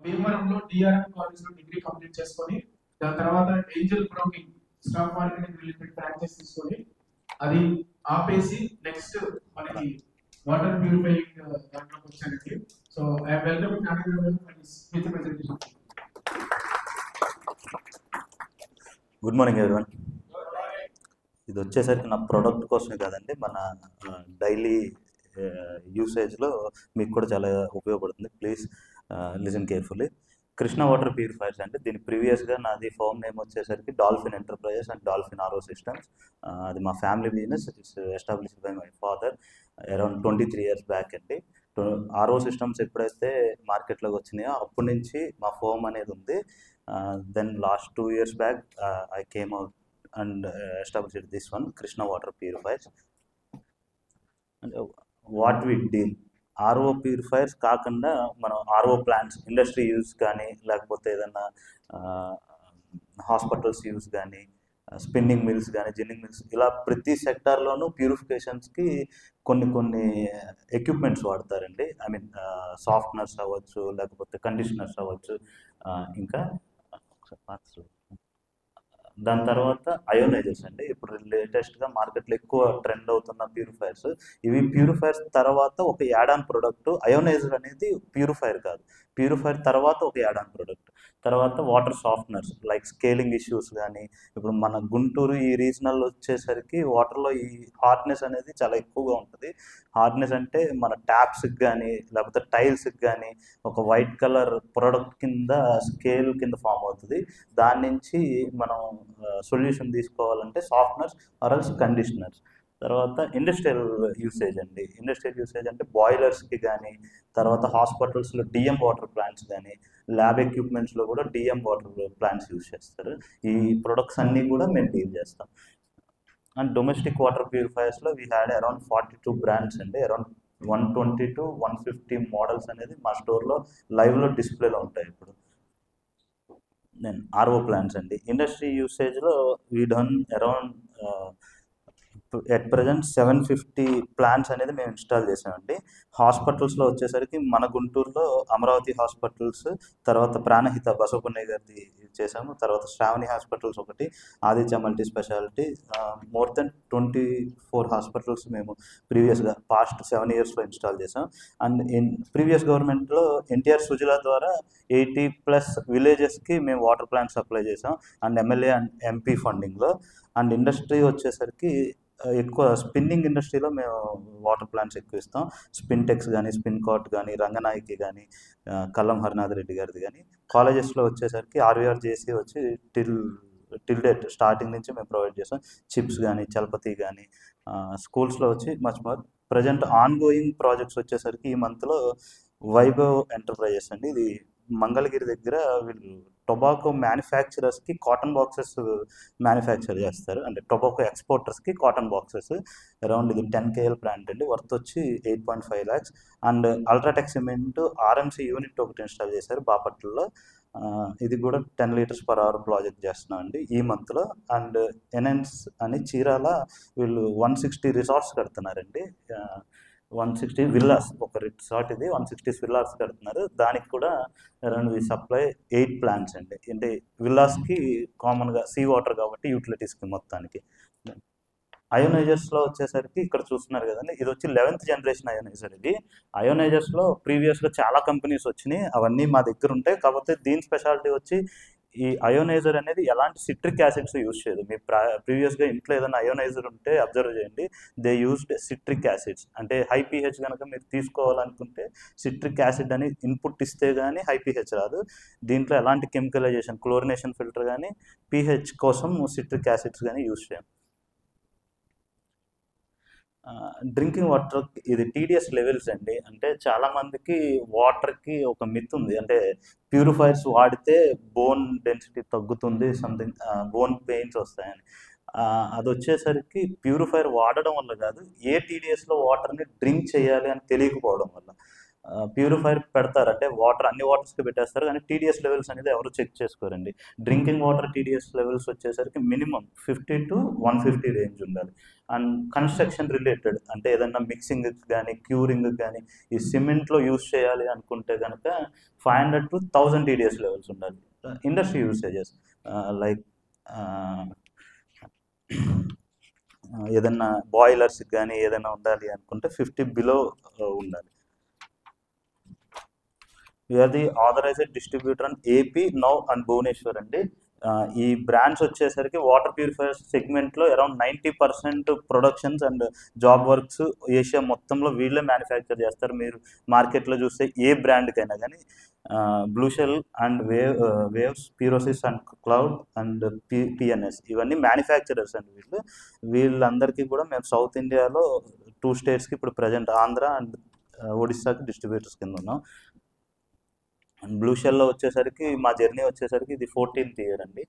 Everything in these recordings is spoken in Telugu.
భీమవరంలో డిఆర్ఎం కాలేజ్ లో డిగ్రీ కంప్లీట్ చేసుకొని దాని తర్వాత Angel broking stock marketing related practice తీసుకొని అది ఆపేసి నెక్స్ట్ మనకి వాటర్ ప్యూరిఫైయింగ్ దాంట్లోకి వచ్చానండి. So I welcome Nagendra for this speech presentation. Good morning everyone. ఇది వచ్చేసరికి నా ప్రోడక్ట్ కోసమే కాదండి, మన డైలీ యూసేజ్లో మీకు కూడా చాలా ఉపయోగపడుతుంది. Please listen carefully. Krishna water purifiers అంటే దీని ప్రీవియస్గా నాది ఫర్మ్ నేమ్ వచ్చేసరికి dolphin enterprises and dolphin RO systems. అది మా family business. It's established by my father around 23 years back అండి. ఆర్ఓ సిస్టమ్స్ ఎప్పుడైతే మార్కెట్లోకి వచ్చినాయో అప్పటి నుంచి మా ఫర్మ్ అనేది ఉంది. Then last 2 years back I came out and established this one, Krishna water purifiers. And what we deal, RO purifiers కాకుండా మనం ఆర్ఓ ప్లాంట్స్ ఇండస్ట్రీ యూజ్ కానీ లేకపోతే ఏదన్నా హాస్పిటల్స్ యూజ్ కానీ స్పిన్నింగ్ మిల్స్ కానీ జిన్నింగ్ మిల్స్ ఇలా ప్రతి సెక్టార్లోనూ ప్యూరిఫికేషన్స్కి కొన్ని ఎక్విప్మెంట్స్ వాడతారండి. ఐ మీన్ సాఫ్ట్నర్స్ అవ్వచ్చు, లేకపోతే కండిషనర్స్ అవ్వచ్చు, ఇంకా దాని తర్వాత అయోనైజర్స్ అండి. ఇప్పుడు లేటెస్ట్గా మార్కెట్లో ఎక్కువ ట్రెండ్ అవుతున్న ప్యూరిఫైర్స్ ఇవి. ప్యూరిఫైర్స్ తర్వాత ఒక యాడ్ ఆన్ ప్రోడక్ట్ అయోనైజర్ అనేది ప్యూరిఫైర్ కాదు, ప్యూరిఫైర్ తర్వాత ఒక యాడ్ ఆన్ ప్రోడక్ట్. తర్వాత water softeners like scaling issues కానీ, ఇప్పుడు మన గుంటూరు ఈ రీజనల్ వచ్చేసరికి వాటర్లో ఈ హార్డ్నెస్ అనేది చాలా ఎక్కువగా ఉంటుంది. హార్డ్నెస్ అంటే మన ట్యాప్స్కి కానీ లేకపోతే టైల్స్కి కానీ ఒక వైట్ కలర్ ప్రోడక్ట్ కింద స్కేల్ కింద ఫామ్ అవుతుంది. దాని నుంచి మనం సొల్యూషన్ తీసుకోవాలంటే సాఫ్ట్నర్స్ ఆర్ఎల్స్ కండిషనర్స్. తర్వాత ఇండస్ట్రియల్ యూసేజ్ అండి. ఇండస్ట్రియల్ యూసేజ్ అంటే బాయిలర్స్కి కానీ, తర్వాత హాస్పిటల్స్లో డిఎం వాటర్ ప్లాంట్స్ కానీ, ల్యాబ్ ఎక్విప్మెంట్స్లో కూడా డిఎం వాటర్ ప్లాంట్స్ యూజ్ చేస్తారు. ఈ ప్రొడక్ట్స్ అన్నీ కూడా మేము డీల్ చేస్తాం. అండ్ డొమెస్టిక్ వాటర్ ప్యూరిఫైర్స్లో వీ హ్యాడ్ అరౌండ్ 42 బ్రాండ్స్ అండి. అరౌండ్ 120 to 150 మోడల్స్ అనేది మా స్టోర్లో లైవ్లో డిస్ప్లేలో ఉంటాయి. ఇప్పుడు నేను ఆర్ఓ ప్లాంట్స్ అండి. ఇండస్ట్రీ యూసేజ్లో we done around at present 750 plants అనేది మేము ఇన్స్టాల్ చేసామండి. హాస్పిటల్స్లో వచ్చేసరికి మన గుంటూరులో అమరావతి హాస్పిటల్స్, తర్వాత ప్రాణహిత బసవపున్నయ్య గారిది చేసాము, తర్వాత శ్రావణి హాస్పిటల్స్ ఒకటి, Aditya multi speciality, more than 24 hospitals మేము ప్రీవియస్గా పాస్ట్ 7 yearsలో ఇన్స్టాల్ చేసాం. అండ్ ప్రీవియస్ గవర్నమెంట్లో ఎన్టీఆర్ సుజలా ద్వారా 80+ విలేజెస్కి మేము వాటర్ ప్లాంట్ సప్లై చేసాం. అండ్ ఎమ్మెల్యే అండ్ ఎంపీ ఫండింగ్లో. అండ్ ఇండస్ట్రీ వచ్చేసరికి ఎక్కువ స్పిన్నింగ్ ఇండస్ట్రీలో మేము వాటర్ ప్లాంట్స్ ఎక్కువ ఇస్తాం. స్పిన్టెక్స్ కానీ, స్పిన్ కార్ట్ కానీ, రంగనాయకి కానీ, కల్లం హరినాథ్ రెడ్డి గారిది కానీ. కాలేజెస్లో వచ్చేసరికి ఆర్వీఆర్ జేసీ వచ్చి టిల్ డేట్ స్టార్టింగ్ నుంచి మేము ప్రొవైడ్ చేస్తాం. చిప్స్ కానీ, చలపతి కానీ. స్కూల్స్లో వచ్చి much more. Present on going projects వచ్చేసరికి ఈ మంత్లో వైభవ్ ఎంటర్ప్రైజెస్ అండి. ఇది మంగళగిరి దగ్గర వీళ్ళు టొబాకో మ్యానుఫ్యాక్చరర్స్కి కాటన్ బాక్సెస్ మ్యానుఫ్యాక్చర్ చేస్తారు. అంటే టొబాకో ఎక్స్పోర్టర్స్కి కాటన్ బాక్సెస్. అరౌండ్ ఇది 10 KL ప్లాంట్ అండి. వర్త్ వచ్చి 8.5 lakhs. And UltraTech cement RMC unit ఒకటి ఇన్స్టాల్ చేశారు బాపట్లలో. ఇది కూడా 10 liters/hour ప్రాజెక్ట్ చేస్తున్నాం అండి ఈ మంత్లో. అండ్ ఎన్ఎన్స్ అని చీరాల వీళ్ళు 160 రిసార్ట్స్ కడుతున్నారండి. 160 విల్లాస్, ఒక రిసార్ట్ ఇది 160 విల్లాస్ కడుతున్నారు. దానికి కూడా అరౌండ్ వి సప్లై 8 ప్లాంట్స్ అండి. అంటే విల్లాస్కి కామన్గా సీ వాటర్ కాబట్టి యూటిలిటీస్కి మొత్తానికి. అయోనైజర్స్లో వచ్చేసరికి ఇక్కడ చూస్తున్నారు కదండి, ఇది వచ్చి 11th generation అయోనైజర్. ఇది అయోనైజర్స్లో ప్రీవియస్గా చాలా కంపెనీస్ వచ్చినాయి, అవన్నీ మా దగ్గర ఉంటాయి. కాకపోతే దీని స్పెషాలిటీ వచ్చి ఈ అయోనైజర్ అనేది ఎలాంటి సిట్రిక్ యాసిడ్స్ యూజ్ చేయదు. మీ ప్రీవియస్గా ఇంట్లో ఏదైనా అయోనైజర్ ఉంటే అబ్జర్వ్ చేయండి, దే యూజ్డ్ సిట్రిక్ యాసిడ్స్. అంటే హై pH కనుక మీరు తీసుకోవాలనుకుంటే సిట్రిక్ యాసిడ్ అని ఇన్పుట్ ఇస్తే కానీ హై pH రాదు. దీంట్లో ఎలాంటి కెమికలైజేషన్, క్లోరినేషన్ ఫిల్టర్ కానీ pH కోసం సిట్రిక్ యాసిడ్స్ కానీ యూజ్ చేయం. డ్రింకింగ్ వాటర్ ఇది టీడీఎస్ లెవెల్స్ అండి. అంటే చాలామందికి వాటర్కి ఒక మిత్ ఉంది, అంటే ప్యూరిఫైర్స్ వాడితే బోన్ డెన్సిటీ తగ్గుతుంది, సంథింగ్ బోన్ పెయిన్స్ వస్తాయని. అది వచ్చేసరికి ప్యూరిఫైర్ వాడడం వల్ల కాదు, ఏ టీడీఎస్లో వాటర్ని డ్రింక్ చేయాలి అని తెలియకపోవడం వల్ల. ప్యూరిఫైర్ పెడతారు, అంటే వాటర్ అన్ని వాటర్స్కి పెట్టేస్తారు, కానీ టీడీఎస్ లెవెల్స్ అనేది ఎవరు చెక్ చేసుకోరండి. డ్రింకింగ్ వాటర్ టీడీఎస్ లెవెల్స్ వచ్చేసరికి మినిమం 50 to 150 రేంజ్ ఉండాలి. అండ్ కన్స్ట్రక్షన్ రిలేటెడ్ అంటే ఏదన్నా మిక్సింగ్ కానీ క్యూరింగ్ కానీ ఈ సిమెంట్లో యూస్ చేయాలి అనుకుంటే కనుక 500 to 1000 టీడీఎస్ లెవెల్స్ ఉండాలి. ఇండస్ట్రీ యూసేజెస్ లైక్ ఏదన్నా బాయిలర్స్ కానీ ఏదైనా ఉండాలి అనుకుంటే 50 బిలో ఉండాలి. We are the authorized distributor and AP now and Bhubaneswar అండి. ఈ బ్రాండ్స్ వచ్చేసరికి వాటర్ ప్యూరిఫైయర్స్ సెగ్మెంట్లో around 90% productions and job works Asia మొత్తంలో వీళ్ళే మ్యానుఫ్యాక్చర్ చేస్తారు. మీరు మార్కెట్లో చూస్తే ఏ బ్రాండ్కైనా కానీ బ్లూ షెల్ అండ్ వేవ్స్, ప్యూరోసిస్ అండ్ క్లౌడ్ అండ్ పిఎన్ఎస్ ఇవన్నీ మ్యానుఫ్యాక్చరర్స్ అండి. వీళ్ళందరికీ కూడా మేము సౌత్ ఇండియాలో 2 స్టేట్స్కి ఇప్పుడు ప్రజెంట్ ఆంధ్ర అండ్ ఒడిస్సాకి డిస్ట్రిబ్యూటర్స్ కింద ఉన్నాం. అండ్ బ్లూ షెల్లో వచ్చేసరికి మా జర్నీ వచ్చేసరికి ఇది 14th ఇయర్ అండి.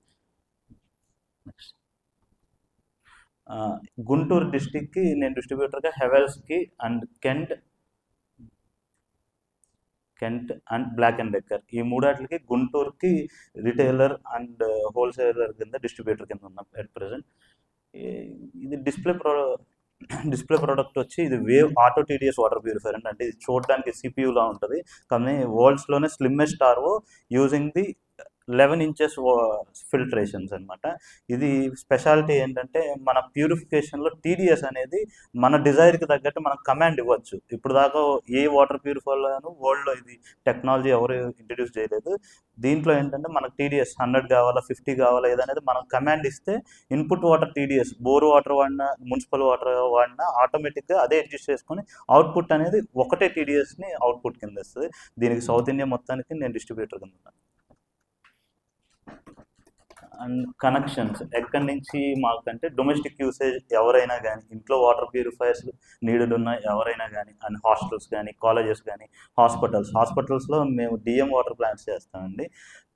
గుంటూరు డిస్టిక్కి నేను డిస్ట్రిబ్యూటర్గా హెవెల్స్కి and Kent and black and decker ఈ మూడాట్లకి గుంటూరుకి రిటైలర్ అండ్ హోల్సేలర్ కింద డిస్ట్రిబ్యూటర్ కింద ఉన్నాం ఎట్ ప్రెసెంట్. ఇది డిస్ప్లే ప్రోడక్ట్ వచ్చి ఇది wave auto TDS water purifier అంటే ఇది చూడడానికి సిపియూలా ఉంటుంది, కానీ వరల్డ్స్లోనే slimmest RO using the 11 inches filtrations అనమాట. ఇది స్పెషాలిటీ ఏంటంటే మన ప్యూరిఫికేషన్లో టీడీఎస్ అనేది మన డిజైర్కి తగ్గట్టు మనం కమాండ్ ఇవ్వచ్చు. ఇప్పుడు దాకా ఏ వాటర్ ప్యూరిఫైర్లోనూ వరల్డ్లో ఇది టెక్నాలజీ ఎవరు ఇంట్రడ్యూస్ చేయలేదు. దీంట్లో ఏంటంటే మనకు టీడీఎస్ 100 కావాలా 50 కావాలా ఏదనేది మనం కమాండ్ ఇస్తే input water TDS bore water వాడినా మున్సిపల్ వాటర్ వాడినా ఆటోమేటిక్గా అదే అడ్జస్ట్ చేసుకొని అవుట్పుట్ అనేది ఒకటే టీడీఎస్ని అవుట్పుట్ కింద వస్తుంది. దీనికి సౌత్ ఇండియా మొత్తానికి నేను డిస్ట్రిబ్యూటర్ కింద ఉన్నాను. అండ్ కనెక్షన్స్ ఎక్కడి నుంచి మాకంటే డొమెస్టిక్ యూసేజ్ ఎవరైనా కానీ ఇంట్లో వాటర్ ప్యూరిఫైయర్స్ నీడెడ్ ఉన్న ఎవరైనా కానీ అండ్ హాస్టల్స్ కానీ కాలేజెస్ కానీ హాస్పిటల్స్లో మేము డిఎం వాటర్ ప్లాంట్స్ చేస్తామండి.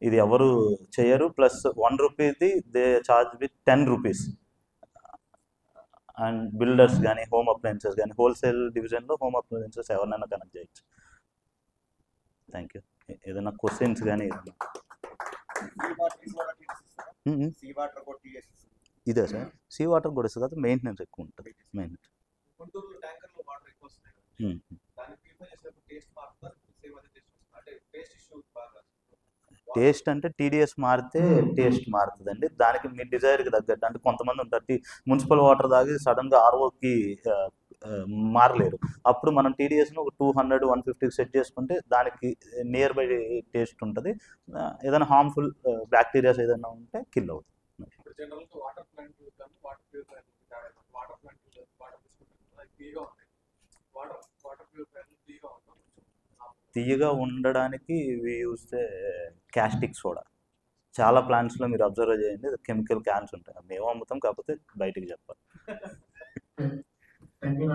ఇది ఎవరు చేయరు. ప్లస్ 1 రూపీది they charge with 10 rupees. And builders కానీ హోమ్ అప్లయన్సెస్ కానీ హోల్సేల్ డివిజన్లో హోమ్ అప్లయన్సెస్ ఎవరినైనా కనెక్ట్ చేయొచ్చు. Thank you. ఏదైనా క్వశ్చన్స్ కానీ ఏదైనా ఇదే సార్ సీ వాటర్ కూడా ఇస్తుంది కదా, మెయింటెనెన్స్ ఎక్కువ ఉంటుంది. టేస్ట్ అంటే టీడీఎస్ మారితే టేస్ట్ మారుతుందండి. దానికి మీ డిజైర్కి తగ్గట్టు అంటే కొంతమంది ఉంటారు మున్సిపల్ వాటర్ తాగి సడన్గా ఆర్ఓకి మారలేరు. అప్పుడు మనం టీడీఎస్ను ఒక 200, 150 సెట్ చేసుకుంటే దానికి నియర్ బై టేస్ట్ ఉంటుంది. ఏదైనా హార్మ్ఫుల్ బ్యాక్టీరియాస్ ఏదైనా ఉంటే కిల్ అవుతుంది. తీయగా ఉండడానికి ఇవి యూస్తే క్యాస్టిక్ సోడా. చాలా ప్లాంట్స్లో మీరు అబ్జర్వ్ చేయండి కెమికల్ క్యాన్స్ ఉంటాయి. మేము అమ్ముతాం, కాకపోతే బయటికి చెప్పాలి. Thank you.